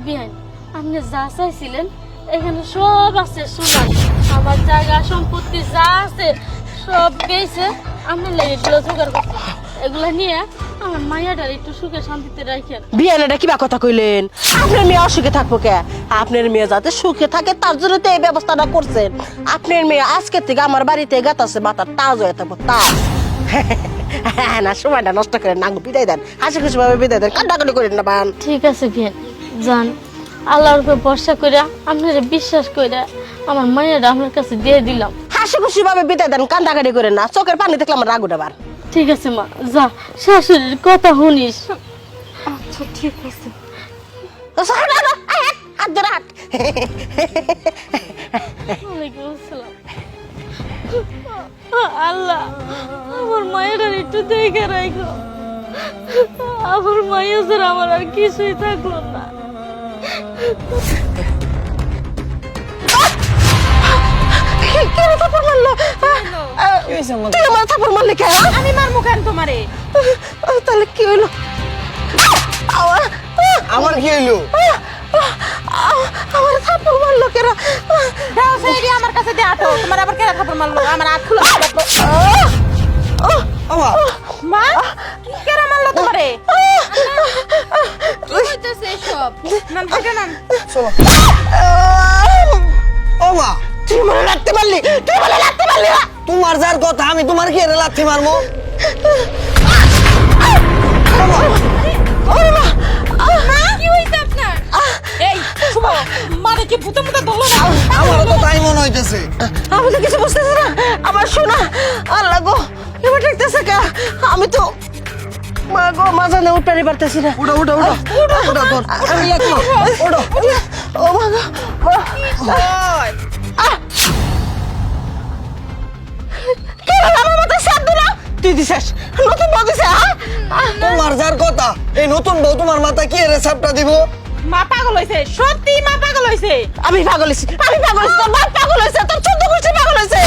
বিয়ান আপনি যা চাইছিলেন এখানে সব আছে সুনাম আমার জায়গা সম্পত্তি যা আছে সব বেঁচে আমি এগুলো জোগাড় করছি এগুলো নিয়ে আমার মায়াটার একটু সুখে শান্তিতে রাখেন। বিয়ানেটা কিবা কথা কইলেন? আপনার মেয়ে অসুখে থাকবো কে? আপনার মেয়ে যাতে সুখে থাকে তার জন্য তো এই ব্যবস্থাটা করছেন। আপনার মেয়ে আজকে থেকে আমার বাড়িতে গেতাছে মাথা তাজ হয়ে থাকবো তাজ। না সময়টা নষ্ট করেন না, বিদায় দেন, হাসি খুশি ভাবে বিদায় দেন, কান্নাকাটি করেন না বান। ঠিক আছে বিয়ান যান, আল্লাহর উপর ভরসা করে আপনারা বিশ্বাস করে আমার মায়েরা আপনার কাছে দিয়ে দিলাম। হাসি খুশি ভাবে বিদায় দেন, কান্নাকাটি করেন না, চোখের পানি দেখলে আমার রাগ উঠে বার। ঠিক আছে মা, যা শাশুড়ির কথা শুনিস। আচ্ছা ঠিক আছে। ওয়ালাইকুম আসসালাম। আল্লাহ আমার মায়েরা একটু দেখে রাখো, আমার মায়ের ছাড়া আমার আর কিছুই থাকলো না। আমি মারমু কেন তোমারে? তাহলে কি হইলো? আমার কি হইলো? আমার থাপ্পড় মারলো কেন? আমার কাছে দিয়ে আটো, তোমার আবার কেন থাপ্পড় মারলো? আমার হাত খুলে ওমা মা কেন মারলো তোমারে? কি হইতেছে এসব? নাম ফেটে নাম। চলো। ওমা তুই মনে রাখতে পারলি? তুই মনে রাখতে পারলি না? তোমার যার কথা আমি তোমার কি এর লাথি মারমু? কি হইছে আপনার? এই শুভ মারে কি ভূতে মুতে ধরলো না? আমারও তো তাই মনে হইতেছে। আমি তো কিছু বুঝতেছি না। আমার শোনা আল্লাহ গো, এবার দেখতেছে কে? আমি তো মা গো মাঝানে উঠতে পারতেছি না। উঠো উঠো উঠো উঠো তোর আমি লাগলো উঠো। ও মা গো কে আমার মাথায় সাপ দিলা? তুই দিছিস নতুন বউ দিছে? তোমার যার কথা এই নতুন বউ তোমার মাথা কি এর সাপটা দিব? মা পাগল হইছে, সত্যি মা পাগল হইছে। আমি পাগল হইছি, আমি পাগল হইছি, তোর বাপ পাগল হইছে, তোর চোদ্দ গোষ্ঠী পাগল হইছে।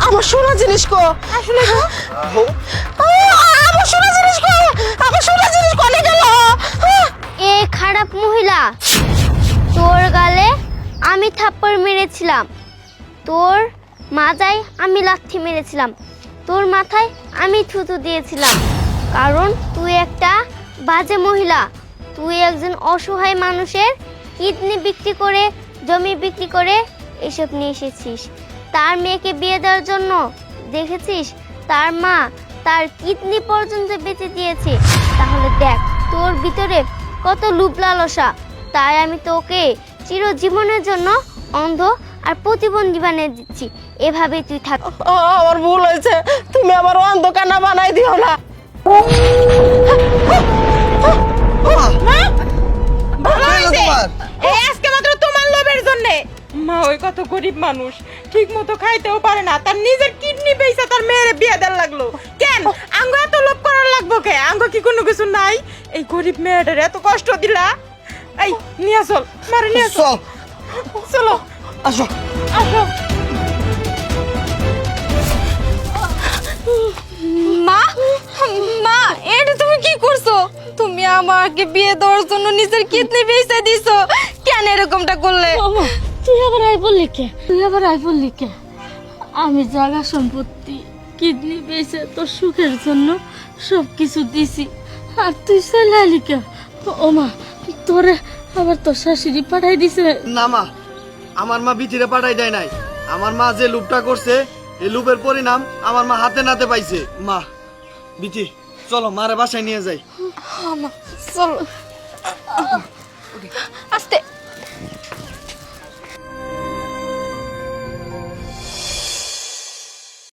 আমার সোনা জিনিস কো? আসলে আমার সোনা জিনিস কো? আমার সোনা জিনিস কোনে গেল? এ খারাপ মহিলা, তোর গালে আমি থাপ্পড় মেরেছিলাম, তোর মাজায় আমি লাথি মেরেছিলাম, তোর মাথায় আমি থুতু দিয়েছিলাম, কারণ তুই একটা বাজে মহিলা। তুই একজন অসহায় মানুষের কিডনি বিক্রি করে, জমি বিক্রি করে এসব নিয়ে এসেছিস। তার মেয়েকে বিয়ে দেওয়ার জন্য দেখেছিস তার মা তার কিডনি পর্যন্ত বেচে দিয়েছে। তাহলে দেখ তোর ভিতরে কত লোভ লালসা। তাই আমি তোকে চিরজীবনের জন্য অন্ধ আর প্রতিবন্ধী বানিয়ে দিচ্ছি। এভাবেই তুই থাক। আমার ভুল হয়েছে, তুমি আমার অন্ধকানা বানাই দিও না। ওমা ভালো কি হইলো হইছে। তোমার? এই আজকে মাত্র তোমার লোভের জন্য মা ওই কত গরিব মানুষ, ঠিক মতো খাইতেও পারে না, তার নিজের কিডনি বেচে তার মেয়ের বিয়ে দেওয়ার লাগলো। কেন আঙ্গ এত লোভ করার লাগবো কে? আঙ্গ কি কোনো কিছু নাই? এই গরিব মেয়েটার এত কষ্ট দিলা। এই নিয়ে চল, মারে নিয়ে চল। চল চলো আসো। আসো। মা মা এটা তুমি কি করছো? তুমি আমাকে বিয়ে দেওয়ার জন্য নিজের কিডনি বেচে দিছো, কেন এরকমটা করলে? তুই আবার আই বললি কে? তুই আবার আই বললি কে? আমি জায়গা সম্পত্তি কিডনি বেচে তোর সুখের জন্য সব কিছু দিছি, আর তুই চলে আলি কে? ও মা তোরে আবার তোর শাশুড়ি পাঠাই দিছে? না মা, আমার মা বিচিরে পাঠাই দেয় নাই। আমার মা যে লুপটা করছে এই লুপের পরিণাম আমার মা হাতে নাতে পাইছে। মা বিচি চলো মারে বাসায় নিয়ে যাই। চলো আস্তে